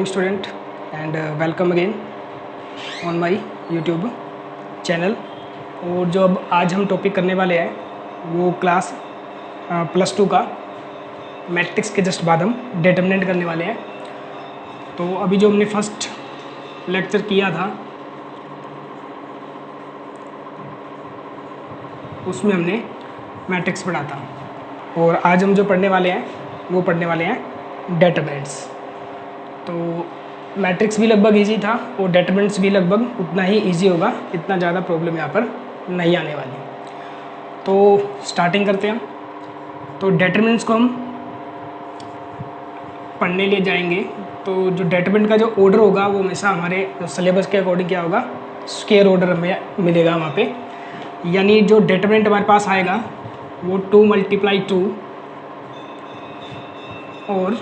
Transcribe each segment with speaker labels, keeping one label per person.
Speaker 1: morning student and welcome again on my YouTube channel. और जो अब आज हम टॉपिक करने वाले हैं वो क्लास +2 का मैट्रिक्स के जस्ट बाद हम डिटरमिनेंट करने वाले हैं। तो अभी जो हमने फर्स्ट लेक्चर किया था उसमें हमने मैट्रिक्स पढ़ा था और आज हम जो पढ़ने वाले हैं वो पढ़ने वाले हैं डिटरमिनेंट्स। तो मैट्रिक्स भी लगभग इजी था और डिटरमिनेंट्स भी लगभग उतना ही इजी होगा, इतना ज़्यादा प्रॉब्लम यहाँ पर नहीं आने वाली। तो स्टार्टिंग करते हैं। तो डिटरमिनेंट्स को हम पढ़ने लिए जाएंगे तो जो डिटरमिनेंट का जो ऑर्डर होगा वो हमेशा हमारे सिलेबस के अकॉर्डिंग क्या होगा, स्क्वायर ऑर्डर हमें मिलेगा वहाँ पे। यानी जो डिटरमिनेंट हमारे पास आएगा वो 2 × 2 और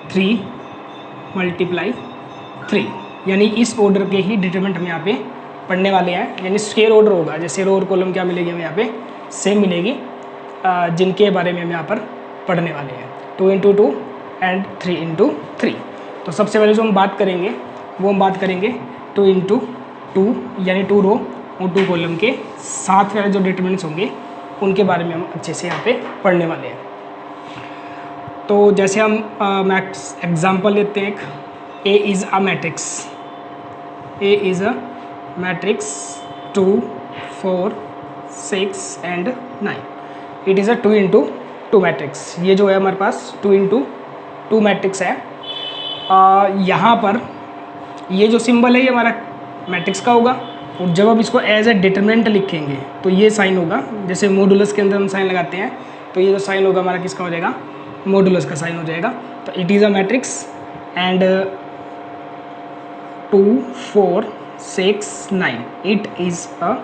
Speaker 1: 3 × 3, यानी इस ऑर्डर के ही डिटरमिनेंट हम यहाँ पे पढ़ने वाले हैं। यानी स्क्वायर ऑर्डर होगा, जैसे रो और कॉलम क्या मिलेगी हमें यहाँ पे सेम मिलेगी, जिनके बारे में हम यहाँ पर पढ़ने वाले हैं 2 × 2 एंड 3 × 3। तो सबसे पहले जो हम बात करेंगे वो हम बात करेंगे 2 × 2 यानी 2 रो और 2 कॉलम के साथ वाले जो डिटरमिनेंट्स होंगे उनके बारे में हम अच्छे से यहाँ पे पढ़ने वाले हैं। तो जैसे हम मैथ्स एग्जांपल लेते हैं, A is a matrix, A is a matrix 2, 4, 6 and 9। It is a 2 × 2 matrix. ये जो है हमारे पास 2 × 2 मैट्रिक्स है। यहाँ पर ये जो सिंबल है ये हमारा मैट्रिक्स का होगा और जब हम इसको एज ए डिटरमिनेंट लिखेंगे तो ये साइन होगा, जैसे मॉडुलस के अंदर हम साइन लगाते हैं तो ये जो साइन होगा हमारा किसका हो जाएगा, मॉडुलस का साइन हो जाएगा। तो it is a matrix and 2, 4, 6, 9 it is a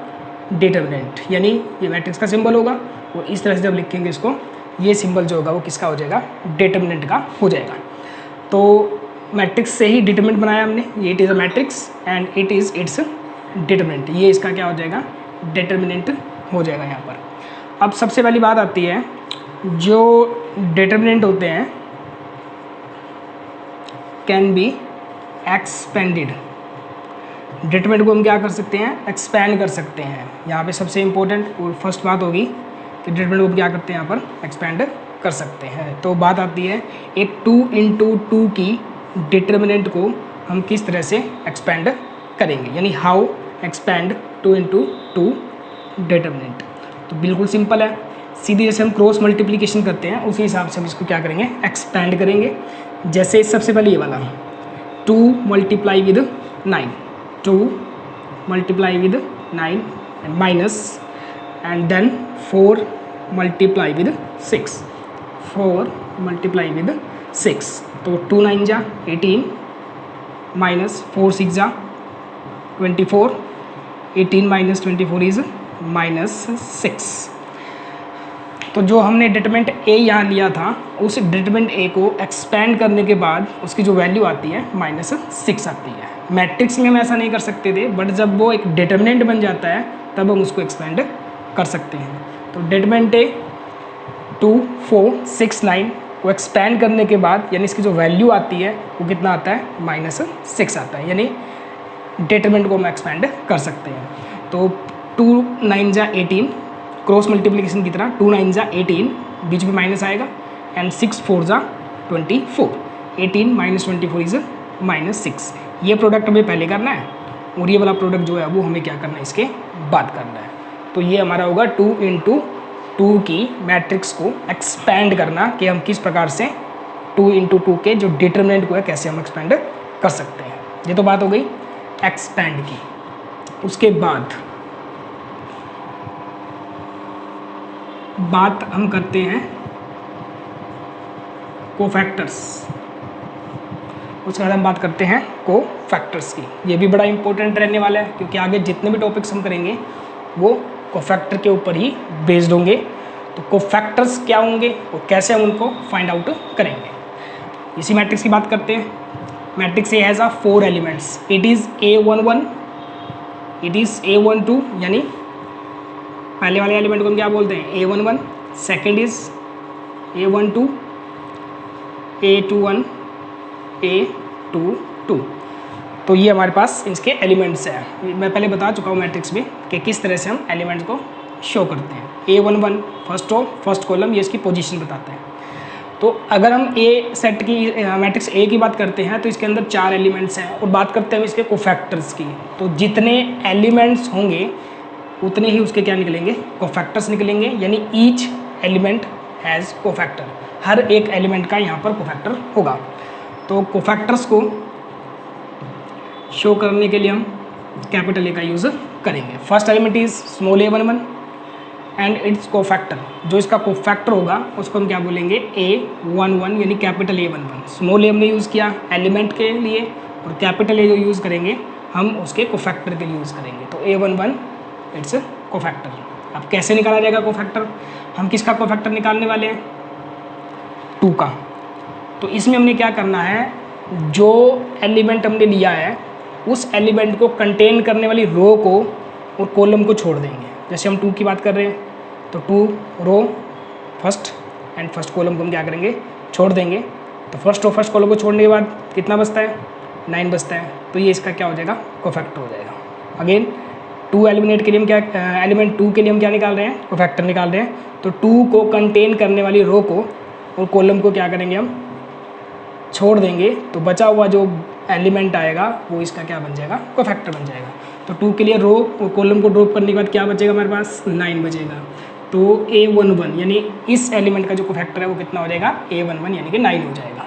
Speaker 1: determinant. यानी ये मैट्रिक्स का सिंबल होगा और इस तरह से जब लिखेंगे इसको, ये सिंबल जो होगा वो किसका हो जाएगा, डिटरमिनेंट का हो जाएगा। तो मैट्रिक्स से ही डिटरमिनेंट बनाया हमने, ये it is a matrix and it is it's determinant. ये इसका क्या हो जाएगा, डिटरमिनेंट हो जाएगा यहाँ पर। अब सबसे पहली बात आती है, जो डिटरमिनेंट होते हैं कैन बी एक्सपेंडेड। डिटरमिनेंट को हम क्या कर सकते हैं, एक्सपैंड कर सकते हैं। यहाँ पे सबसे इम्पोर्टेंट और फर्स्ट बात होगी कि डिटरमिनेंट को हम क्या करते हैं यहाँ पर एक्सपैंड कर सकते हैं। तो बात आती है एक 2 × 2 की डिटरमिनेंट को हम किस तरह से एक्सपैंड करेंगे, यानी हाउ एक्सपैंड 2 × 2 डिटरमिनेंट। तो बिल्कुल सिंपल है, सीधी जैसे हम क्रॉस मल्टीप्लिकेशन करते हैं उसी हिसाब से हम इसको क्या करेंगे, एक्सपैंड करेंगे। जैसे सबसे पहले ये वाला 2 × 9, 2 × 9 माइनस एंड देन 4 × 6, 4 × 6। तो 2 9 जा 18 माइनस 4 6 जा 24, 18 माइनस 24 इज़ -6। तो जो हमने डिटरमिनेंट ए यहाँ लिया था उस डिटरमिनेंट ए को एक्सपैंड करने के बाद उसकी जो वैल्यू आती है -6 आती है। मैट्रिक्स में हम ऐसा नहीं कर सकते थे, बट जब वो एक डिटरमिनेंट बन जाता है तब हम उसको एक्सपैंड कर सकते हैं। तो डिटरमिनेंट ए 2, 4, 6, 9 को एक्सपैंड करने के बाद यानी इसकी जो वैल्यू आती है वो कितना आता है, -6 आता है। यानी डिटरमिनेंट को हम एक्सपैंड कर सकते हैं। तो 2 9 जा 18, क्रॉस मल्टीप्लिकेशन की तरह 2 9 जा 18, बीच में माइनस आएगा एंड 6 4 जा 24, 18 - 24 इज़ -6। ये प्रोडक्ट हमें पहले करना है और ये वाला प्रोडक्ट जो है वो हमें क्या करना है, इसके बाद करना है। तो ये हमारा होगा 2 × 2 की मैट्रिक्स को एक्सपैंड करना, कि हम किस प्रकार से 2 × 2 के जो डिटरमिनेंट को है कैसे हम एक्सपैंड कर सकते हैं। ये तो बात हो गई एक्सपैंड की। उसके बाद बात हम करते हैं कोफैक्टर्स। उसके बाद हम बात करते हैं कोफैक्टर्स की। ये भी बड़ा इंपॉर्टेंट रहने वाला है क्योंकि आगे जितने भी टॉपिक्स हम करेंगे वो कोफैक्टर के ऊपर ही बेस्ड होंगे। तो कोफैक्टर्स क्या होंगे और कैसे हम उनको फाइंड आउट करेंगे। इसी मैट्रिक्स की बात करते हैं। Matrix A has 4 elements. It is A11, it is A12, यानी पहले वाले एलिमेंट को हम क्या बोलते हैं, A11। Second is A12, A21, A 2 2। तो ये हमारे पास इसके एलिमेंट्स हैं। मैं पहले बता चुका हूँ मैट्रिक्स में कि किस तरह से हम एलिमेंट्स को शो करते हैं। A11 first row first column, ये इसकी पोजीशन बताता है। तो अगर हम ए सेट की मैट्रिक्स ए की बात करते हैं तो इसके अंदर 4 एलिमेंट्स हैं, और बात करते हैं इसके कोफैक्टर्स की। तो जितने एलिमेंट्स होंगे उतने ही उसके क्या निकलेंगे, कोफैक्टर्स निकलेंगे, यानी ईच एलिमेंट हैज़ कोफैक्टर। हर एक एलिमेंट का यहाँ पर कोफैक्टर होगा। तो कोफैक्टर्स को शो करने के लिए हम कैपिटल ए का यूज़ करेंगे। First element is small a11 and it's cofactor. जो इसका कोफैक्टर होगा उसको हम क्या बोलेंगे, A11 यानी कैपिटल A11। स्मॉल ए हमने यूज़ किया एलिमेंट के लिए, और कैपिटल ए जो यूज़ करेंगे हम उसके कोफैक्टर के लिए यूज़ करेंगे। तो A11 इट्स कोफैक्टर। अब कैसे निकाला जाएगा कोफैक्टर, हम किसका कोफैक्टर निकालने वाले हैं, 2 का। तो इसमें हमने क्या करना है, जो एलिमेंट हमने लिया है उस एलिमेंट को कंटेन करने वाली रो को और कॉलम को छोड़ देंगे। जैसे हम 2 की बात कर रहे हैं तो 2 row first and first column को हम क्या करेंगे, छोड़ देंगे। तो फर्स्ट रो फर्स्ट कॉलम को छोड़ने के बाद कितना बचता है, 9 बचता है। तो ये इसका क्या हो जाएगा, कोफैक्टर हो जाएगा। अगेन 2 एलिमिनेट के लिए हम क्या, एलिमेंट 2 के लिए हम क्या निकाल रहे हैं, कोफैक्टर निकाल रहे हैं। तो 2 को कंटेन करने वाली रो को और कॉलम को क्या करेंगे, हम छोड़ देंगे। तो बचा हुआ जो एलिमेंट आएगा वो इसका क्या बन जाएगा, कोफैक्टर बन जाएगा। तो 2 के लिए रो और कॉलम को ड्रॉप करने के बाद क्या बचेगा हमारे पास, 9 बचेगा। तो A11 यानी इस एलिमेंट का जो कोफैक्टर है वो कितना हो जाएगा, A11 यानी कि 9 हो जाएगा।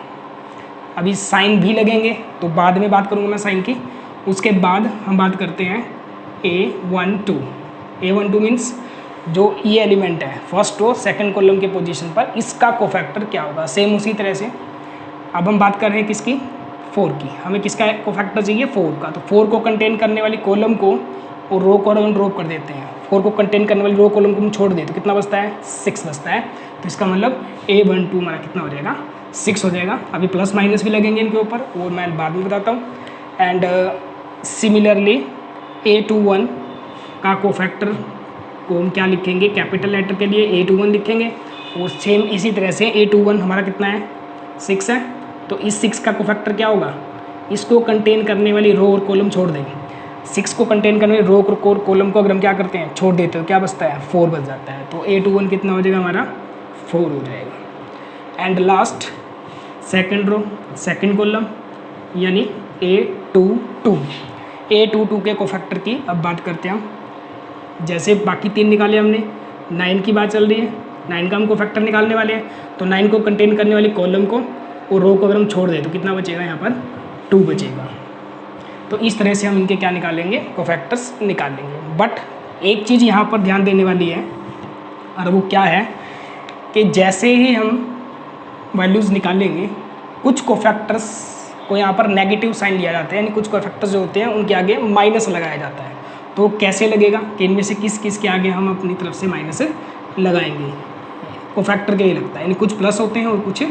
Speaker 1: अभी साइन भी लगेंगे तो बाद में बात करूँगा मैं साइन की। उसके बाद हम बात करते हैं A12। A12 मीन्स जो ये एलिमेंट है फर्स्ट रो सेकंड कॉलम के पोजीशन पर, इसका कोफैक्टर क्या होगा। सेम उसी तरह से अब हम बात कर रहे हैं किसकी, 4 की। हमें किसका कोफैक्टर चाहिए, 4 का। तो 4 को कंटेन करने वाली कॉलम को और रो को हम ड्रॉप कर देते हैं। 4 को कंटेन करने वाली रो कॉलम को हम छोड़ दें तो कितना बचता है, 6 बचता है। तो इसका मतलब A12 हमारा कितना हो जाएगा, 6 हो जाएगा। अभी प्लस माइनस भी लगेंगे इनके ऊपर, वो मैं बाद में बताता हूँ। एंड सिमिलरली A21 का कोफैक्टर को हम क्या लिखेंगे, कैपिटल लेटर के लिए A21 लिखेंगे। और सेम इसी तरह से A21 हमारा कितना है, 6 है। तो इस 6 का कोफैक्टर क्या होगा, इसको कंटेन करने वाली रो और कॉलम छोड़ देंगे। 6 को कंटेन करने वाली रो और कॉलम को अगर हम क्या करते हैं, छोड़ देते हो, क्या बचता है, 4 बच जाता है। तो A21 कितना हो जाएगा हमारा, 4 हो जाएगा। And last second row second column यानी A22। A22 के कोफैक्टर की अब बात करते हैं हम। जैसे बाकी 3 निकाले हमने, 9 की बात चल रही है, 9 का हम कोफैक्टर निकालने वाले हैं। तो 9 को कंटेन करने वाली कॉलम को और रो को अगर हम छोड़ दें तो कितना बचेगा, यहाँ पर 2 बचेगा। तो इस तरह से हम इनके क्या निकालेंगे, कोफैक्टर्स निकाल लेंगे। बट एक चीज़ यहाँ पर ध्यान देने वाली है, और वो क्या है कि जैसे ही हम वैल्यूज़ निकालेंगे कुछ कोफैक्टर्स को यहाँ पर नेगेटिव साइन लिया जाता है, यानी कुछ कोफैक्टर्स जो होते हैं उनके आगे माइनस लगाया जाता है। तो कैसे लगेगा कि इनमें से किस किस के आगे हम अपनी तरफ से माइनस लगाएंगे, कोफैक्टर के लिए लगता है, यानी कुछ प्लस होते हैं और कुछ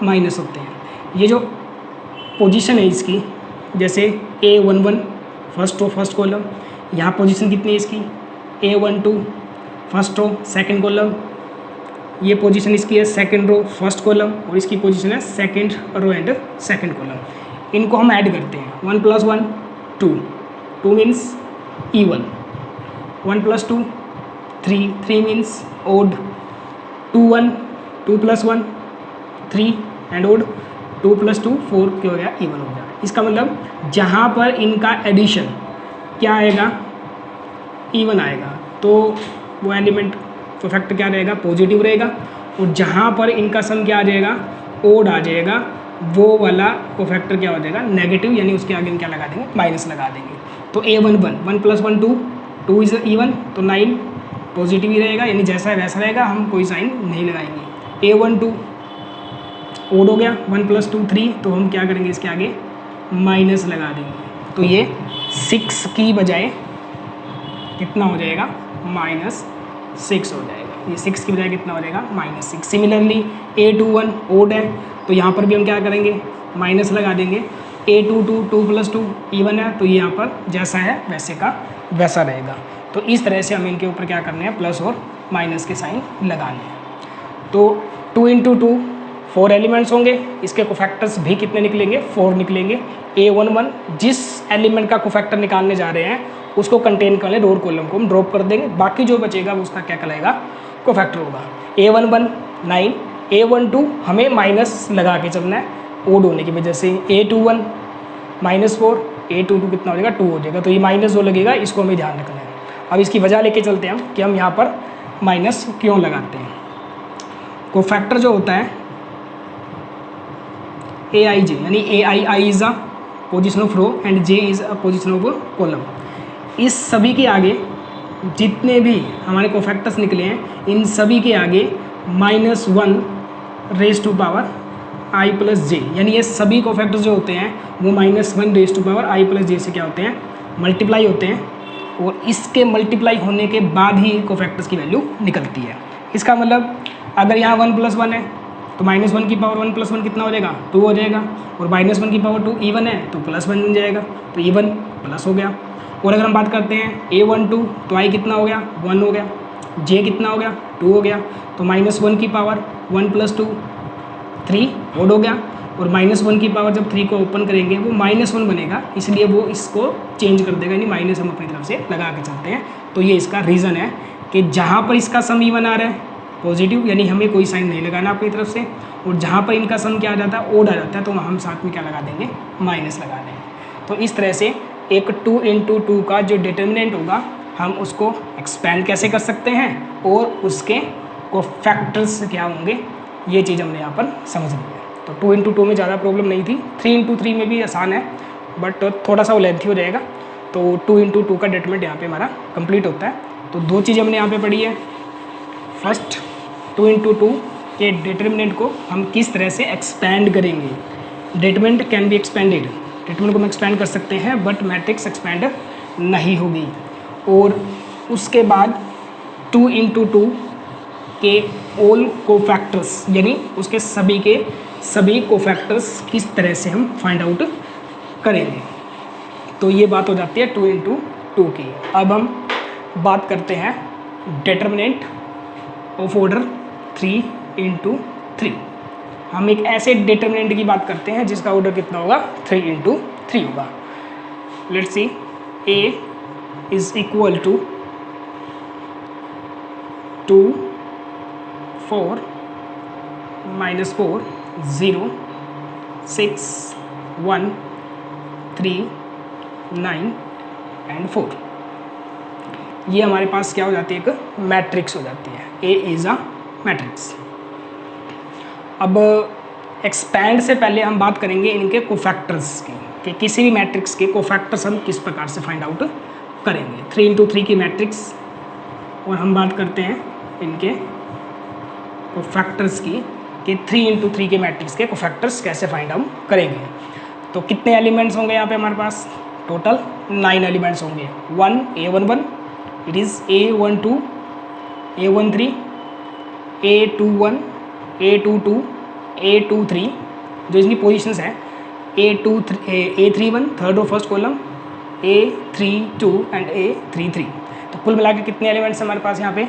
Speaker 1: माइनस होते हैं। ये जो पोजीशन है इसकी, जैसे A11 first row first column, यहाँ पोजीशन कितनी है इसकी, A12 first row second column, ये पोजीशन इसकी है सेकंड रो फर्स्ट कॉलम, और इसकी पोजीशन है second row and second column. इनको हम ऐड करते हैं, 1 + 1 2, 2 means even, 1 + 2 3, 3 means odd, 2 1 2 + 1 3 and odd, 2 + 2 4 क्या हो गया, इवन हो गया। इसका मतलब जहाँ पर इनका एडिशन क्या आएगा, इवन आएगा, तो वो एलिमेंट कोफैक्टर क्या रहेगा, पॉजिटिव रहेगा। और जहाँ पर इनका सम क्या आ जाएगा, ओड आ जाएगा, वो वाला कोफैक्टर क्या हो जाएगा, नेगेटिव, यानी उसके आगे हम क्या लगा देंगे, माइनस लगा देंगे। तो A11 1 + 1 2, 2 इज़ इवन, तो 9 पॉजिटिव ही रहेगा, यानी जैसा है वैसा रहेगा, हम कोई साइन नहीं लगाएंगे। A12 ओड हो गया, 1 + 2 3, तो हम क्या करेंगे, इसके आगे माइनस लगा देंगे। तो ये 6 की बजाय कितना हो जाएगा, -6 हो जाएगा। ये 6 की बजाय कितना हो जाएगा, -6। सिमिलरली A21 ओड है, तो यहाँ पर भी हम क्या करेंगे, माइनस लगा देंगे। A22 2 + 2 इवन है, तो ये यहाँ पर जैसा है वैसे का वैसा रहेगा। तो इस तरह से हम इनके ऊपर क्या करने हैं, प्लस और माइनस के साइन लगाने हैं। तो 2 × 2 4 एलिमेंट्स होंगे, इसके कोफैक्टर्स भी कितने निकलेंगे, 4 निकलेंगे। A11 जिस एलिमेंट का कोफैक्टर निकालने जा रहे हैं उसको कंटेन करने रो और कॉलम को हम ड्रॉप कर देंगे, बाकी जो बचेगा वो उसका क्या कहलाएगा, कोफैक्टर होगा। A11 9, A12 हमें माइनस लगा के चलना है ओड होने की वजह से, A21 -4, A22 कितना हो जाएगा, 2 हो जाएगा, तो ये माइनस जो लगेगा इसको हमें ध्यान रखना है। अब इसकी वजह लेके चलते हैं हम कि हम यहाँ पर माइनस क्यों लगाते हैं। कोफैक्टर जो होता है AIJ, यानी AI is a position of row and J is a position of column. इस सभी के आगे जितने भी हमारे कोफैक्टर्स निकले हैं इन सभी के आगे -1 raise to power I + J, यानी ये सभी कोफैक्टर्स जो होते हैं वो -1 raise to power I + J से क्या होते हैं, मल्टीप्लाई होते हैं, और इसके मल्टीप्लाई होने के बाद ही कोफैक्टर्स की वैल्यू निकलती है। इसका मतलब अगर यहाँ 1 + 1 है तो -1 की पावर 1 + 1 कितना हो जाएगा, 2 हो जाएगा, और -1 की पावर 2 इवन है तो +1 बन जाएगा, तो इवन प्लस हो गया। और अगर हम बात करते हैं A12 तो I कितना हो गया, 1 हो गया, J कितना हो गया, 2 हो गया, तो -1 की पावर 1 + 2 3 ओड हो गया, और -1 की पावर जब 3 को ओपन करेंगे वो -1 बनेगा, इसलिए वो इसको चेंज कर देगा, यानी माइनस हम अपनी तरफ से लगा के चलते हैं। तो ये इसका रीज़न है कि जहाँ पर इसका सम इवन आ रहा है पॉजिटिव, यानी हमें कोई साइन नहीं लगाना अपनी तरफ से, और जहाँ पर इनका सम क्या आ जाता है, ओड आ जाता है, तो हम साथ में क्या लगा देंगे, माइनस लगा देंगे। तो इस तरह से एक 2 × 2 का जो डिटर्मिनेंट होगा हम उसको एक्सपेंड कैसे कर सकते हैं, और उसके कोफैक्टर्स क्या होंगे, ये चीज़ हमने यहाँ पर समझ ली है। तो 2 × 2 में ज़्यादा प्रॉब्लम नहीं थी, 3 × 3 में भी आसान है, बट थोड़ा सा वो लेंथी हो जाएगा। तो 2 × 2 का डिटरमिनेंट यहाँ पे हमारा कंप्लीट होता है। तो 2 चीज़ हमने यहाँ पे पढ़ी है। फर्स्ट 2 × 2 के डिटरमिनेंट को हम किस तरह से एक्सपेंड करेंगे। Determinant can be expanded, determinant को हम एक्सपेंड कर सकते हैं, बट मैट्रिक्स एक्सपेंड नहीं होगी। और उसके बाद 2 × 2 के ऑल कोफैक्टर्स, यानी उसके सभी के सभी कोफैक्टर्स किस तरह से हम फाइंड आउट करेंगे। तो ये बात हो जाती है 2 × 2 की। अब हम बात करते हैं डिटरमिनेंट ऑफ ऑर्डर 3 × 3। हम एक ऐसे डिटरमिनेंट की बात करते हैं जिसका ऑर्डर कितना होगा, 3 × 3 होगा। Let's see, A is equal to 2 4 -4 0 6 1 3 9 and 4। ये हमारे पास क्या हो जाती है, एक मैट्रिक्स हो जाती है। A is a matrix. अब एक्सपैंड से पहले हम बात करेंगे इनके कोफैक्टर्स की, कि किसी भी मैट्रिक्स के कोफैक्टर्स हम किस प्रकार से फाइंड आउट करेंगे। 3 × 3 की मैट्रिक्स, और हम बात करते हैं इनके कोफैक्टर्स की, कि 3 × 3 के मैट्रिक्स के कोफैक्टर्स कैसे फाइंड आउट करेंगे। तो कितने एलिमेंट्स होंगे यहाँ पे हमारे पास, टोटल 9 एलिमेंट्स होंगे। 1 A11, it is A12, A13, A21, A22, A23 जो इसकी पोजीशंस हैं, A31 थर्ड और first column, A32 and A33। तो कुल मिला के कितने एलिमेंट्स हैं हमारे पास यहाँ पे,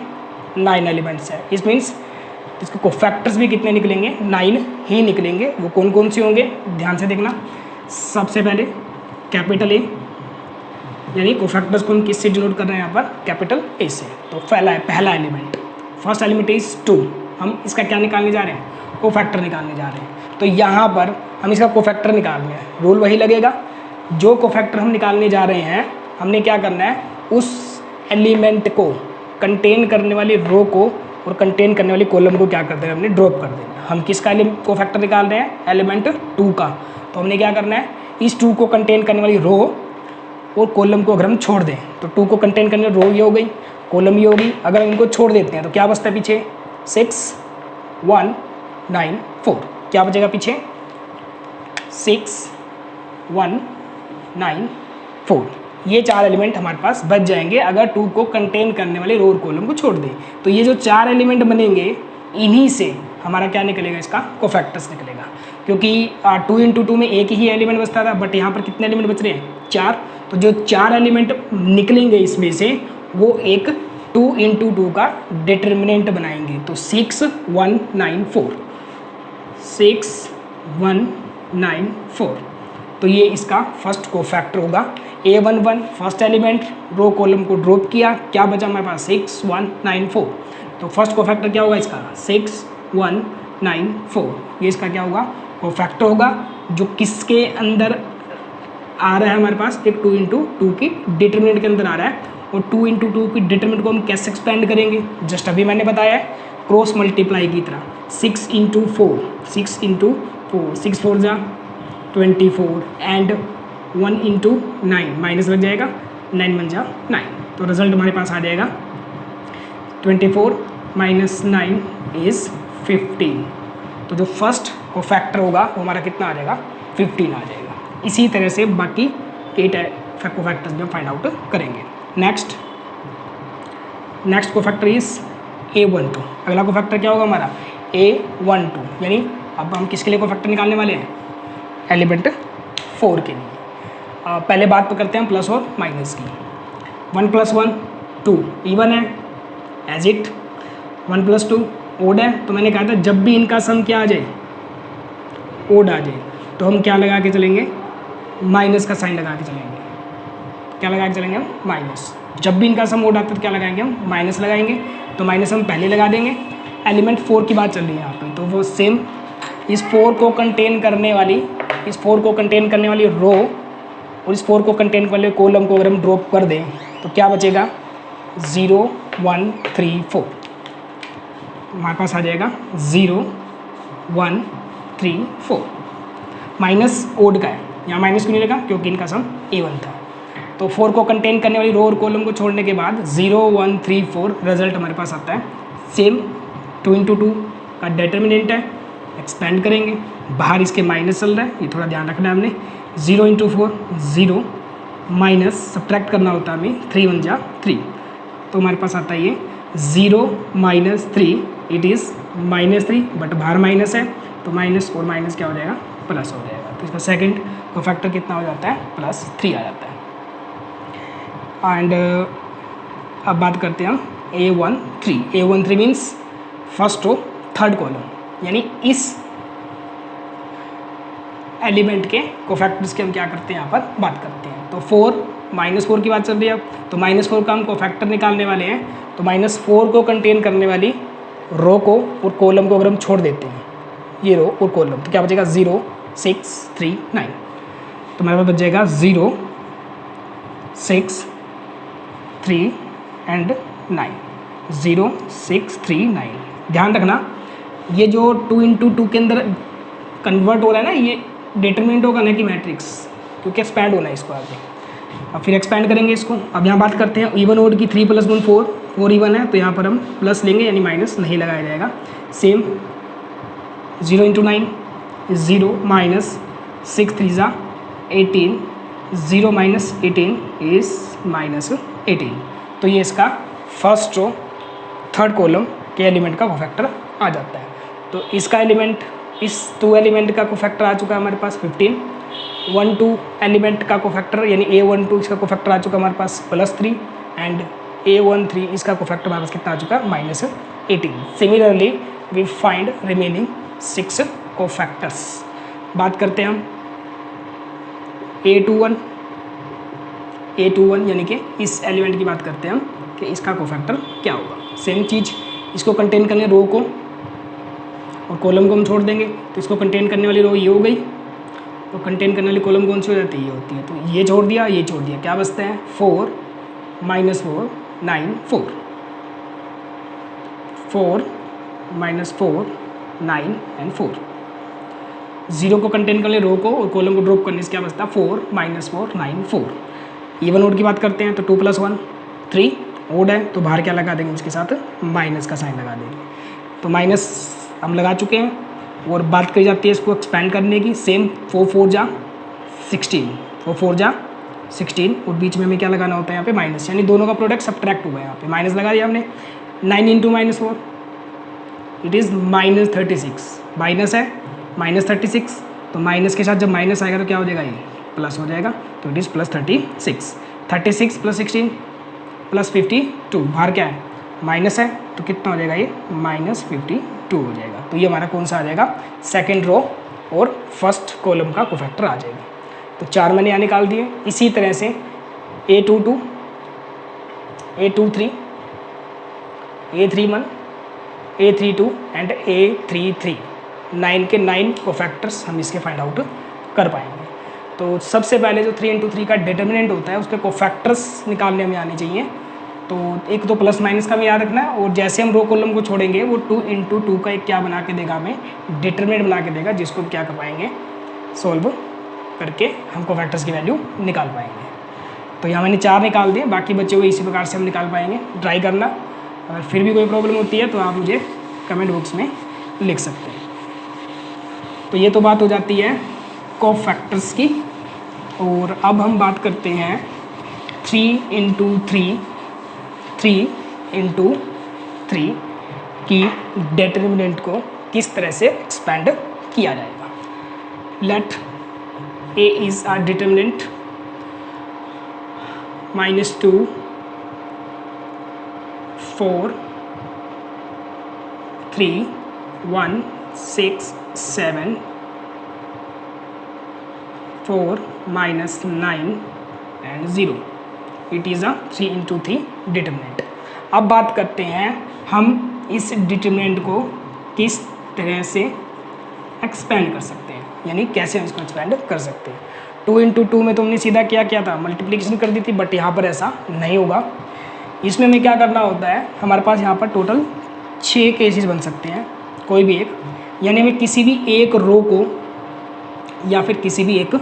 Speaker 1: 9 एलिमेंट्स है। इस मीन्स इसके कोफैक्टर्स भी कितने निकलेंगे, 9 ही निकलेंगे। वो कौन कौन से होंगे, ध्यान से देखना। सबसे पहले कैपिटल A, यानी कोफैक्टर्स को हम किससे डिनोट कर रहे हैं यहाँ पर, कैपिटल A से। तो पहला एलिमेंट, फर्स्ट एलिमेंट इज 2। हम इसका क्या निकालने जा रहे हैं, कोफैक्टर निकालने जा रहे हैं। तो यहाँ पर हम इसका कोफैक्टर निकाल रहे हैं, रूल वही लगेगा। जो कोफैक्टर हम निकालने जा रहे हैं हमने क्या करना है, उस एलिमेंट को कंटेन करने वाली रो को और कंटेन करने वाली कॉलम को क्या कर देना, हमने ड्रॉप कर देना। हम किसका कोफैक्टर निकाल रहे हैं, एलिमेंट 2 का। तो हमने क्या करना है, इस 2 को कंटेन करने वाली रो और कॉलम को अगर हम छोड़ दें, तो 2 को कंटेन करने वाली रो ये हो गई, कॉलम ये होगी। अगर हम इनको छोड़ देते हैं तो क्या बचता है पीछे, 6 1 9 4। क्या बचेगा पीछे, 6 1 9 4। ये 4 एलिमेंट हमारे पास बच जाएंगे अगर 2 को कंटेन करने वाले रो और कॉलम को छोड़ दें। तो ये जो 4 एलिमेंट बनेंगे, इन्हीं से हमारा क्या निकलेगा, इसका कोफैक्टर्स निकलेगा। क्योंकि 2 × 2 में एक ही एलिमेंट बचता था, बट यहाँ पर कितने एलिमेंट बच रहे हैं, 4। तो जो 4 एलिमेंट निकलेंगे इसमें से, वो एक 2 × 2 का डिटर्मिनेंट बनाएंगे। तो 6 1 9 4, 6194। तो ये इसका फर्स्ट कोफैक्टर होगा। A11 first element, row column को ड्रॉप किया, क्या बचा हमारे पास 6194। तो फर्स्ट कोफैक्टर क्या होगा इसका 6194। ये इसका क्या होगा कोफैक्टर होगा, जो किसके अंदर आ रहा है हमारे पास, एक 2 इंटू 2 की डिटरमिनेंट के अंदर आ रहा है। और 2 इंटू 2 की डिटरमिनेंट को हम कैसे एक्सपेंड करेंगे, जस्ट अभी मैंने बताया है क्रॉस मल्टीप्लाई की तरह। 6 इंटू 4, 6 इंटू 4, 6 4 जा 24 एंड 1 इंटू 9 माइनस लग जाएगा, 9 1 जा 9। तो रिजल्ट हमारे पास आ जाएगा 24 माइनस 9 इज़ 15। तो जो फर्स्ट कोफैक्टर होगा वो हमारा कितना आ जाएगा 15 आ जाएगा। इसी तरह से बाकी 8 कोफैक्टर्स भी हम फाइंड आउट करेंगे। Next cofactor is A12। अगला कोफैक्टर क्या होगा हमारा A12, यानी अब हम किसके लिए कोफैक्टर निकालने वाले हैं, एलिमेंट 4 के लिए। पहले बात तो करते हैं प्लस और माइनस की। 1 + 1 2 इवन है एज इट, 1 + 2 ओड है। तो मैंने कहा था जब भी इनका सम क्या आ जाए ओड आ जाए तो हम क्या लगा के चलेंगे, माइनस का साइन लगा के चलेंगे। क्या लगा के चलेंगे हम माइनस। जब भी इनका सम ओड आता है तो क्या लगाएंगे हम माइनस लगाएंगे। तो माइनस हम पहले लगा देंगे। एलिमेंट 4 की बात चल रही है यहाँ पे, तो वो सेम इस 4 को कंटेन करने वाली रो और इस 4 को कंटेन करने वाले कॉलम को अगर हम ड्रॉप कर दें तो क्या बचेगा 0 1 3 4। हमारे पास आ जाएगा 0 1 3 4। माइनस ओड का है, यहाँ माइनस क्यों नहीं लगा, क्योंकि इनका सम A1 था। तो 4 को कंटेन करने वाली रो और कॉलम को छोड़ने के बाद 0 1 3 4 रिजल्ट हमारे पास आता है। सेम 2 इंटू 2 का डिटर्मिनेंट है, एक्सपेंड करेंगे, बाहर इसके माइनस चल रहा है, ये थोड़ा ध्यान रखना है हमने। 0 इंटू 4 0, माइनस सब्ट्रैक्ट करना होता है हमें, 3 1 जा 3। तो हमारे पास आता है ये 0 माइनस 3, इट इज़ -3, बट बाहर माइनस है तो माइनस और माइनस क्या हो जाएगा प्लस हो जाएगा। तो इसका सेकंड कोफैक्टर कितना हो जाता है +3 आ जाता है। एंड अब बात करते हैं हम A13 means first row third column, यानी इस एलिमेंट के कोफैक्टर्स के हम क्या करते हैं यहाँ पर बात करते हैं। तो 4 -4 की बात चल रही है अब, तो -4 का हम कोफैक्टर निकालने वाले हैं। तो -4 को कंटेन करने वाली रो को और कॉलम को अगर हम छोड़ देते हैं, ये रो और कॉलम, तो क्या बचेगा 0 6 3 9। तो हमारे पास बच जाएगा 0 6 3 एंड 9, 0 6 3 9। ध्यान रखना ये जो 2 इंटू 2 के अंदर कन्वर्ट हो रहा है ना, ये डिटरमिनेंट होगा ना कि मैट्रिक्स, क्योंकि एक्सपैंड होना है इसको आगे। अब फिर एक्सपैंड करेंगे इसको। अब यहाँ बात करते हैं इवन ओड की। 3 + 1 4, 4 इवन है तो यहाँ पर हम प्लस लेंगे, यानी माइनस नहीं लगाया जाएगा। सेम 0 इंटू 9 0 माइनस 6 3 जा 18, 0 माइनस 18 इज़ -18। तो ये इसका फर्स्ट रो थर्ड कॉलम के एलिमेंट का कोफैक्टर आ जाता है। तो इसका एलिमेंट, इस 2 एलिमेंट का कोफैक्टर आ चुका है हमारे पास 15। 1 2 एलिमेंट का कोफैक्टर यानी A12 इसका कोफैक्टर आ चुका है हमारे पास +3 एंड A13 इसका कोफैक्टर हमारे पास कितना आ चुका है -18। Similarly we find remaining 6 cofactors. बात करते हैं हम A21 यानी कि इस एलिमेंट की बात करते हैं हम कि इसका कोफैक्टर क्या होगा। सेम चीज़, इसको कंटेन करने रो को और कॉलम को हम छोड़ देंगे, तो इसको कंटेन करने वाली रो ये हो गई और कंटेन करने वाली कॉलम कौन सी हो जाती है, ये होती है। तो ये छोड़ दिया, ये छोड़ दिया, क्या बचते हैं 4 -4 9 4, 4 -4 9 एंड 4। 0 को कंटेन करने रो को और कॉलम को ड्रॉप करने से क्या बचता है 4 -4 9 4। इवन ओड की बात करते हैं तो 2 + 1 3 ओड है तो बाहर क्या लगा देंगे, इसके साथ माइनस का साइन लगा देंगे। तो माइनस हम लगा चुके हैं और बात करी जाती है इसको एक्सपेंड करने की। सेम 4 4 जा 16, 4 4 जा 16 और बीच में हमें क्या लगाना होता है यहाँ पे माइनस, यानी दोनों का प्रोडक्ट सब्ट्रैक्ट हुआ है। यहाँ पे माइनस लगा दिया हमने। 9 इंटू -4 इट इज़ -36, माइनस है -36, तो माइनस के साथ जब माइनस आएगा तो क्या हो जाएगा, ये प्लस हो जाएगा। तो इट इज़ +36, 36 + 16 +52, बाहर क्या है माइनस है तो कितना हो जाएगा ये -52। 2 हो जाएगा। तो ये हमारा कौन सा आ जाएगा, सेकेंड रो और फर्स्ट कॉलम का कोफैक्टर आ जाएगा। तो 4 मैंने यहाँ निकाल दिए। इसी तरह से A22, A23, A31, A32 and A33, 9 के 9 कोफैक्टर्स हम इसके फाइंड आउट कर पाएंगे। तो सबसे पहले जो 3 इंटू 3 का डिटर्मिनेंट होता है उसके कोफैक्टर्स निकालने में आने चाहिए। तो एक तो प्लस माइनस का भी याद रखना है, और जैसे हम रो कॉलम को छोड़ेंगे वो 2 इंटू 2 का एक क्या बना के देगा, हमें डिटर्मिनेंट बना के देगा, जिसको क्या कर पाएंगे, सॉल्व करके हम कोफैक्टर्स की वैल्यू निकाल पाएंगे। तो यहाँ मैंने 4 निकाल दिए, बाकी बच्चे हुए इसी प्रकार से हम निकाल पाएंगे। ट्राई करना, अगर फिर भी कोई प्रॉब्लम होती है तो आप मुझे कमेंट बॉक्स में लिख सकते हैं। तो ये तो बात हो जाती है कोफैक्टर्स की। और अब हम बात करते हैं 3 इंटू 3 की डिटर्मिनेंट को किस तरह से एक्सपेंड किया जाएगा। Let A is a determinant -2, 4, 3, 1, 6, 7, 4, -9 and 0. It is a 3 into 3 determinant. अब बात करते हैं हम इस डिटर्मिनेंट को किस तरह से एक्सपेंड कर सकते हैं, यानी कैसे हम इसको एक्सपेंड कर सकते हैं। 2 इंटू 2 में तो हमने सीधा क्या किया था, मल्टीप्लिकेशन कर दी थी, बट यहाँ पर ऐसा नहीं होगा। इसमें हमें क्या करना होता है, हमारे पास यहाँ पर टोटल 6 केसेस बन सकते हैं, कोई भी एक, यानी हमें किसी भी एक रो को या फिर किसी भी एक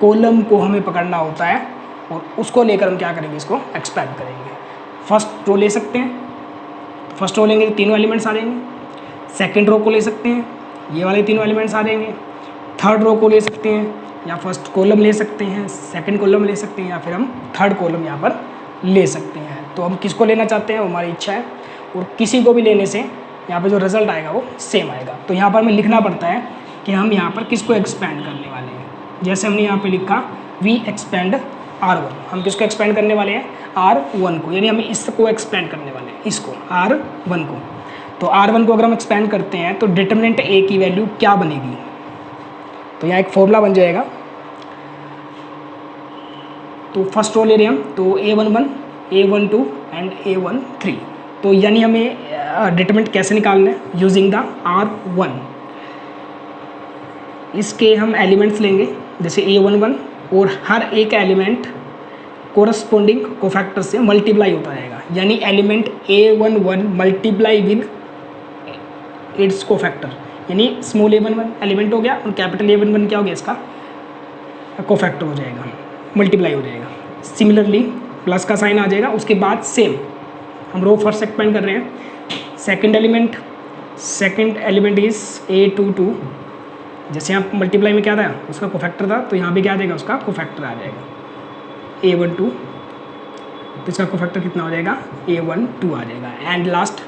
Speaker 1: कॉलम को हमें पकड़ना होता है और उसको लेकर हम क्या करेंगे, इसको एक्सपेंड करेंगे। फर्स्ट रो ले सकते हैं, फर्स्ट रो लेंगे तो तीनों एलिमेंट्स आ जाएंगे। सेकंड रो को ले सकते हैं, ये वाले तीनों एलिमेंट्स आ जाएंगे। थर्ड रो को ले सकते हैं, या फर्स्ट कॉलम ले सकते हैं, सेकंड कॉलम ले सकते हैं, या फिर हम थर्ड कॉलम यहाँ पर ले सकते हैं। तो हम किसको लेना चाहते हैं वो हमारी इच्छा है, और किसी को भी लेने से यहाँ पर जो रिजल्ट आएगा वो सेम आएगा। तो यहाँ पर हमें लिखना पड़ता है कि हम यहाँ पर किसको एक्सपेंड करने वाले हैं। जैसे हमने यहाँ पर लिखा वी एक्सपेंड R1, हम किसको एक्सपेंड करने वाले हैं, R1 को, यानी हम इसको एक्सपेंड करने वाले हैं, इसको R1 को। तो R1 को अगर हम एक्सपेंड करते हैं तो डिटर्मिनेंट A की वैल्यू क्या बनेगी, तो यहाँ एक फॉर्मूला बन जाएगा। तो फर्स्ट रो ले रहे हैं हम, तो A11, A12 एंड A13। तो यानी हमें डिटर्मिनेंट कैसे निकालना है, यूजिंग द R1। इसके हम एलिमेंट्स लेंगे, जैसे A11, और हर एक एलिमेंट कोरस्पोंडिंग कोफैक्टर से मल्टीप्लाई होता रहेगा, यानी element A11 multiply with its cofactor, यानी स्मॉल A11 एलिमेंट हो गया और कैपिटल A11 क्या हो गया, इसका कोफैक्टर हो जाएगा, मल्टीप्लाई हो जाएगा। सिमिलरली प्लस का साइन आ जाएगा, उसके बाद सेम हम रो फर्स्ट एक्सपेंड कर रहे हैं। सेकंड एलिमेंट इज A22, जैसे यहाँ मल्टीप्लाई में क्या था, उसका कोफैक्टर था, तो यहाँ भी क्या आ जाएगा, उसका कोफैक्टर आ जाएगा A12, तो इसका कोफैक्टर कितना हो जाएगा, A12 आ जाएगा। And last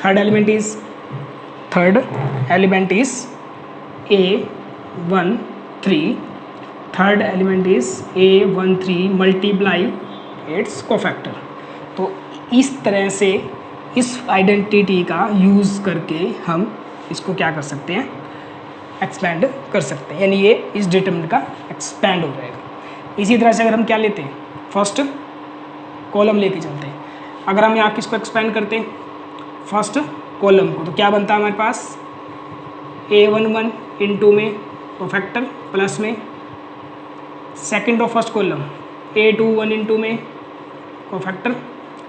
Speaker 1: third element is A13 multiply it's cofactor. तो इस तरह से इस आइडेंटिटी का यूज़ करके हम इसको क्या कर सकते हैं, एक्सपेंड कर सकते हैं, यानी ये इस डिटर्मिनेंट का एक्सपेंड हो जाएगा। इसी तरह से अगर हम क्या लेते हैं, फर्स्ट कॉलम लेके चलते हैं। अगर हम यहाँ किसको एक्सपेंड करते हैं, फर्स्ट कॉलम को, तो क्या बनता है हमारे पास, A11 इंटू में कोफैक्टर प्लस में second of first column A21 into में कोफैक्टर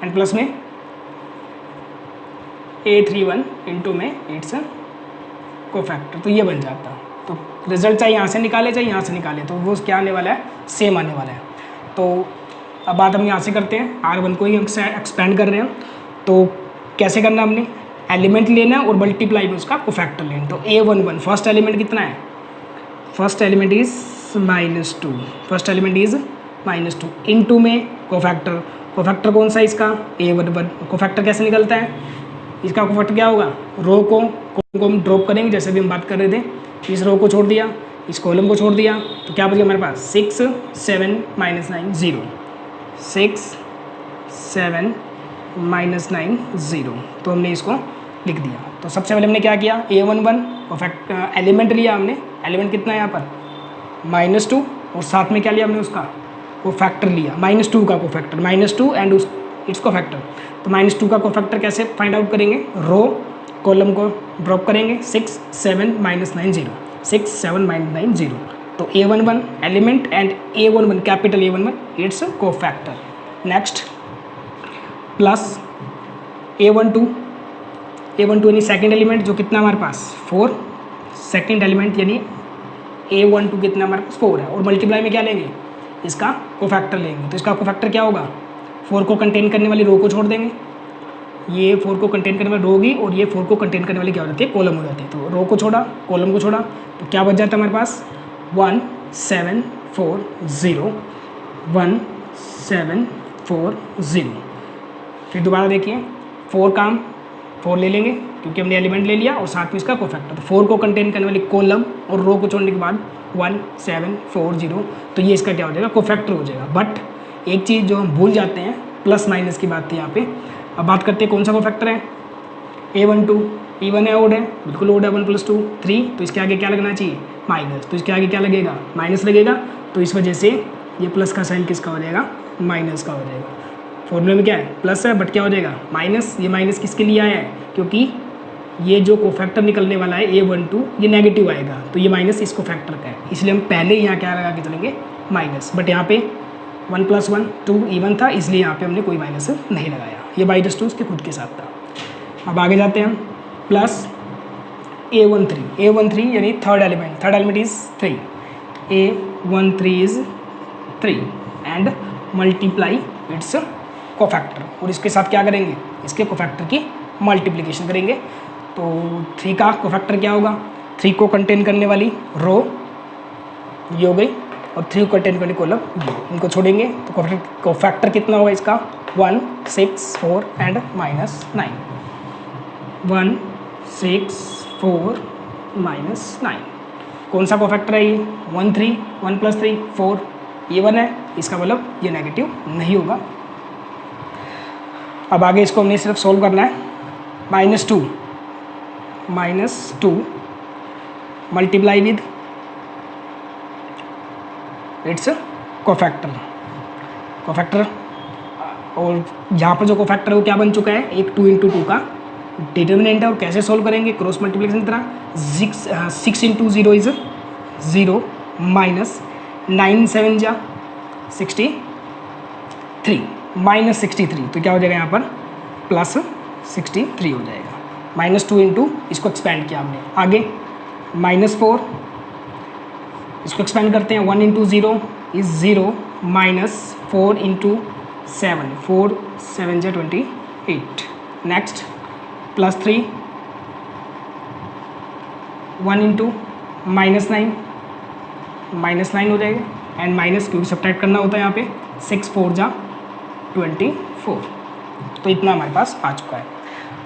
Speaker 1: एंड प्लस में A31 इंटू में इट्स कोफैक्टर। तो ये बन जाता है। तो रिजल्ट चाहे यहाँ से निकाले चाहे यहाँ से निकाले, तो वो क्या आने वाला है, सेम आने वाला है। तो अब बात हम यहाँ से करते हैं, R1 को ही हम एक्सपेंड कर रहे हैं। तो कैसे करना, हमने एलिमेंट लेना है और मल्टीप्लाई में उसका कोफैक्टर लेना। तो A11 फर्स्ट एलिमेंट कितना है, फर्स्ट एलिमेंट इज -2 इनटू में कोफैक्टर कौन सा है इसका, A11। कोफैक्टर कैसे निकलता है, इसका कोफैक्टर क्या होगा, रो को हम ड्रॉप करेंगे, जैसे भी हम बात कर रहे थे। इस रो को छोड़ दिया, इस कॉलम को छोड़ दिया, तो क्या बच गया हमारे पास, 6 7 -9 0, 6 7 -9 0। तो हमने इसको लिख दिया। तो सबसे पहले हमने क्या किया, A11 एलिमेंट लिया हमने, एलिमेंट कितना है यहाँ पर -2, और साथ में क्या लिया हमने उसका कोफैक्टर लिया, -2 का कोफैक्टर, -2 एंड इट्स कोफैक्टर। तो -2 का कोफैक्टर कैसे फाइंड आउट करेंगे, रो कॉलम को ड्रॉप करेंगे, 6 7 -9 0, 6 7 -9 0। तो A11 element and A11 capital A11 it's cofactor. Next plus A12 यानी सेकेंड एलिमेंट जो कितना हमारे पास 4, सेकेंड एलिमेंट यानी A12 कितना हमारे पास 4 है, और मल्टीप्लाई में क्या लेंगे, इसका कोफैक्टर लेंगे। तो इसका कोफैक्टर क्या होगा, 4 को कंटेन करने वाली रो को छोड़ देंगे, ये 4 को कंटेन करने वाली रो होगी, और ये 4 को कंटेन करने वाली क्या हो जाती है, कॉलम हो जाती है। तो रो को छोड़ा, कॉलम को छोड़ा, तो क्या बच जाता है हमारे पास 1 7 4 0, 1 7 4 0। फिर दोबारा देखिए 4 ले लेंगे क्योंकि हमने एलिमेंट ले लिया और साथ में इसका कोफैक्टर। तो 4 को कंटेन करने वाली कॉलम और रो को छोड़ने के बाद 1 7 4 0, तो ये इसका क्या हो जाएगा, कोफैक्टर हो जाएगा। बट एक चीज़ जो हम भूल जाते हैं, प्लस माइनस की बात थी यहाँ पे। अब बात करते हैं कौन सा कोफैक्टर है, A12 इवन है, ओड है, बिल्कुल ओड है, 1 + 2 3, तो इसके आगे क्या लगना चाहिए, माइनस। तो इसके आगे क्या लगेगा, माइनस लगेगा, तो इस वजह से ये प्लस का साइन किसका हो जाएगा, माइनस का हो जाएगा। फॉर्मूले में क्या है, प्लस है, बट क्या हो जाएगा माइनस। ये माइनस किसके लिए आया है, क्योंकि ये जो कोफैक्टर निकलने वाला है A12 ये नेगेटिव आएगा, तो ये माइनस इस कोफैक्टर का है, इसलिए हम पहले यहाँ क्या लगा के चलेंगे, माइनस। बट यहाँ पे 1 + 1 2 इवन था, इसलिए यहाँ पे हमने कोई माइनस नहीं लगाया, ये -2 उसके खुद के साथ था। अब आगे जाते हैं हम, प्लस A13 यानी third element is 3, A13 is 3 and multiply it's cofactor, और इसके साथ क्या करेंगे, इसके कोफैक्टर की मल्टीप्लिकेशन करेंगे। तो 3 का कोफैक्टर क्या होगा, 3 को कंटेन करने वाली रो ये हो गई, और 3 को कंटेन करने कॉलम ये, इनको छोड़ेंगे तो कोफैक्टर कितना होगा इसका 1 6 4 एंड -9, 1 6 4 -9। कौन सा कोफैक्टर है ये, 1 3, 1 + 3 4, ये 1 है, इसका मतलब ये नेगेटिव नहीं होगा। अब आगे इसको हमने सिर्फ सोल्व करना है, -2 मल्टीप्लाई विद इट्स कोफैक्टर, और यहाँ पर जो कोफैक्टर है वो क्या बन चुका है, एक 2 × 2 का डिटर्मिनेंट है। और कैसे सोल्व करेंगे, क्रॉस मल्टीप्लिकेशन की तरह, 6 × 0 इज़ 0 -9 7 जा 63 -63, तो क्या हो जाएगा यहाँ पर +63 हो जाएगा। -2 × इसको एक्सपेंड किया हमने, आगे -4 इसको एक्सपेंड करते हैं, 1 × 0 इज़ 0 -4 × 7, 4 7 जा 28। नेक्स्ट +3, 1 × -9 हो जाएगा, एंड माइनस क्योंकि सब्ट्रैक्ट करना होता है यहाँ पे, 6 4 जा 24, तो इतना हमारे पास आ चुका है।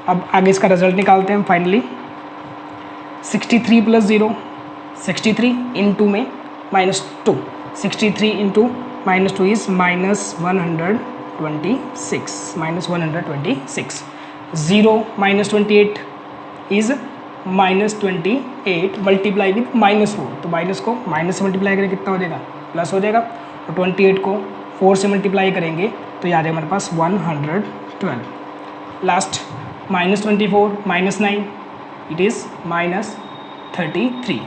Speaker 1: अब आगे इसका रिजल्ट निकालते हैं हम फाइनली, 63 + 0 63 × में -2, 63 × -2 इज़ -126, 0 -28 इज़ -28 मल्टीप्लाई विद -4, तो माइनस को माइनस से मल्टीप्लाई करें कितना हो जाएगा, प्लस हो जाएगा, और 28 को 4 से मल्टीप्लाई करेंगे तो याद है हमारे पास 112। Last -24 -9 it is -33,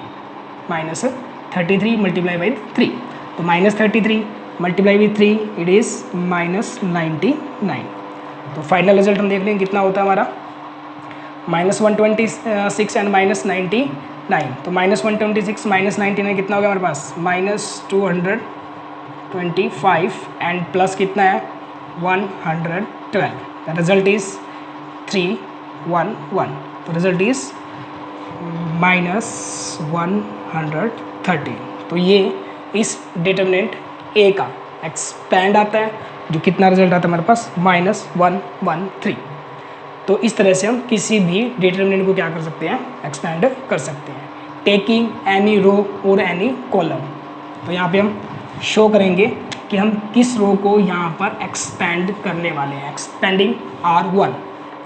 Speaker 1: -33 multiply by 3, तो -33 मल्टीप्लाई विद 3 इट इज़ -99। तो फाइनल रिजल्ट हम देख लेंगे कितना होता है हमारा, -126 एंड -99, तो -126 -99 कितना हो गया हमारे पास, -225 एंड प्लस कितना है 112, द रिजल्ट इज 311, तो रिजल्ट इज -130। तो ये इस डिटर्मिनेंट ए का एक्सपैंड आता है, जो कितना रिजल्ट आता है हमारे पास -113। तो इस तरह से हम किसी भी डिटर्मिनेंट को क्या कर सकते हैं, एक्सपैंड कर सकते हैं, टेकिंग एनी रो और एनी कॉलम। तो यहाँ पे हम शो करेंगे कि हम किस रो को यहाँ पर एक्सपैंड करने वाले हैं, expanding R1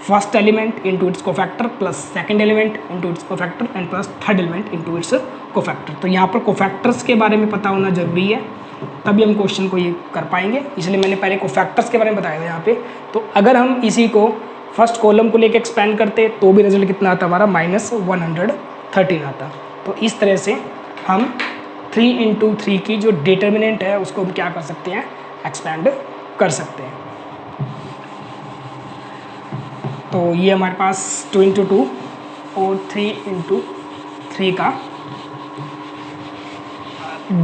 Speaker 1: first element into its cofactor plus second element into its cofactor and plus third element into its cofactor. तो यहाँ पर कोफैक्टर्स के बारे में पता होना जरूरी है, तभी हम क्वेश्चन को ये कर पाएंगे, इसलिए मैंने पहले कोफैक्टर्स के बारे में बताया था यहाँ पे। तो अगर हम इसी को फर्स्ट कॉलम को लेके एक्सपेंड करते तो भी रिजल्ट कितना आता हमारा -113 आता। तो इस तरह से हम 3 इंटू 3 की जो डिटर्मिनेंट है उसको हम क्या कर सकते हैं, एक्सपेंड कर सकते हैं। तो ये हमारे पास 2 इंटू 2 और 3 इंटू 3 का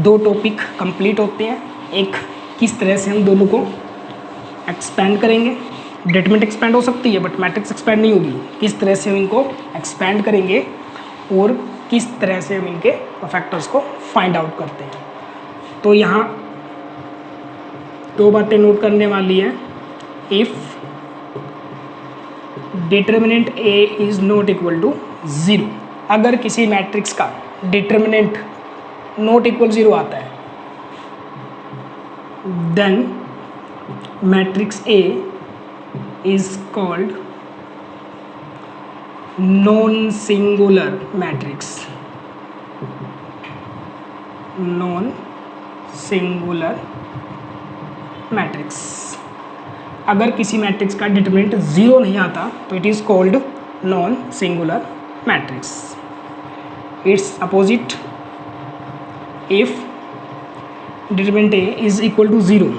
Speaker 1: 2 टॉपिक कंप्लीट होते हैं। एक किस तरह से हम दोनों को एक्सपेंड करेंगे, डिटरमिनेंट एक्सपेंड हो सकती है बट मैट्रिक्स एक्सपेंड नहीं होगी, किस तरह से हम इनको एक्सपेंड करेंगे और किस तरह से हम इनके फैक्टर्स को फाइंड आउट करते हैं। तो यहाँ 2 बातें नोट करने वाली है। If determinant A is not equal to 0, अगर किसी मैट्रिक्स का डिटर्मिनेंट नॉट इक्वल 0 आता है, then matrix A is called non singular matrix. Non singular matrix, अगर किसी मैट्रिक्स का डिटरमिनेंट 0 नहीं आता तो it is called non singular matrix. It's opposite if determinant A is equal to 0,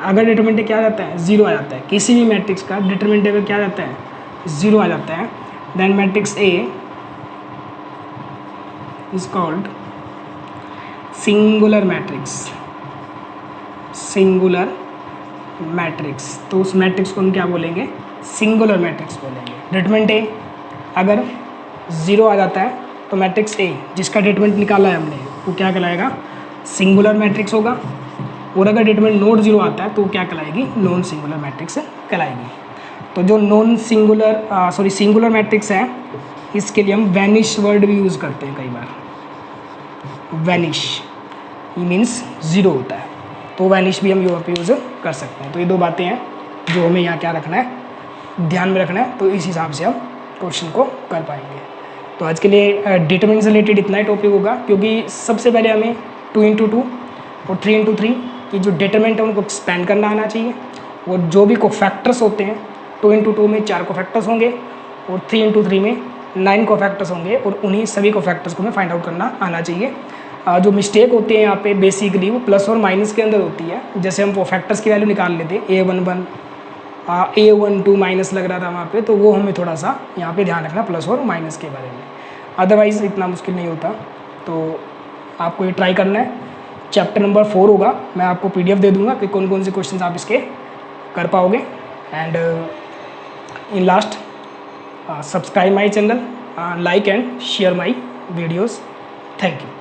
Speaker 1: अगर डिटरमिनेंट क्या आ जाता है, 0 आ जाता है, किसी भी मैट्रिक्स का डिटरमिनेंट अगर क्या आ जाता है, 0 आ जाता है, then matrix A is called singular matrix. Singular matrix, तो उस मैट्रिक्स को हम क्या बोलेंगे, सिंगुलर मैट्रिक्स बोलेंगे। डिटरमिनेंट ए अगर 0 आ जाता है तो मैट्रिक्स ए जिसका डिटरमिनेंट निकाला है हमने वो क्या कहलाएगा, सिंगुलर मैट्रिक्स होगा। और अगर डिटरमिनेंट नॉट 0 आता है तो वो क्या कहलाएगी, नॉन सिंगुलर मैट्रिक्स कहलाएगी। तो जो नॉन सिंगुलर सिंगुलर मैट्रिक्स है, इसके लिए हम वैनिश वर्ड भी यूज़ करते हैं कई बार। वैनिश मीन्स 0 होता है, तो वैनिश भी हम यहाँ पे यूज़ कर सकते हैं। तो ये 2 बातें हैं जो हमें यहाँ क्या रखना है, ध्यान में रखना है, तो इस हिसाब से हम क्वेश्चन को कर पाएंगे। तो आज के लिए डिटरमिनेंट से रिलेटेड इतना ही टॉपिक होगा, क्योंकि सबसे पहले हमें 2 इंटू 2 और 3 इंटू 3 की जो डिटरमिनेंट है उनको एक्सपेंड करना आना चाहिए। और जो भी कोफैक्टर्स होते हैं, 2 इंटू 2 में 4 कोफैक्टर्स होंगे और 3 इंटू 3 में 9 कोफैक्टर्स होंगे, और उन्हीं सभी कोफैक्टर्स को हमें फाइंड आउट करना आना चाहिए। जो मिस्टेक होती है यहाँ पे बेसिकली वो प्लस और माइनस के अंदर होती है। जैसे हम कोफैक्टर्स की वैल्यू निकाल लेते हैं, A11 A12 माइनस लग रहा था वहाँ पे, तो वो हमें थोड़ा सा यहाँ पे ध्यान रखना प्लस और माइनस के बारे में, अदरवाइज़ इतना मुश्किल नहीं होता। तो आपको ये ट्राई करना है। चैप्टर नंबर 4 होगा, मैं आपको PDF दे दूँगा कि कौन कौन से क्वेश्चन आप इसके कर पाओगे। And in last subscribe my channel, like and share my videos. Thank you.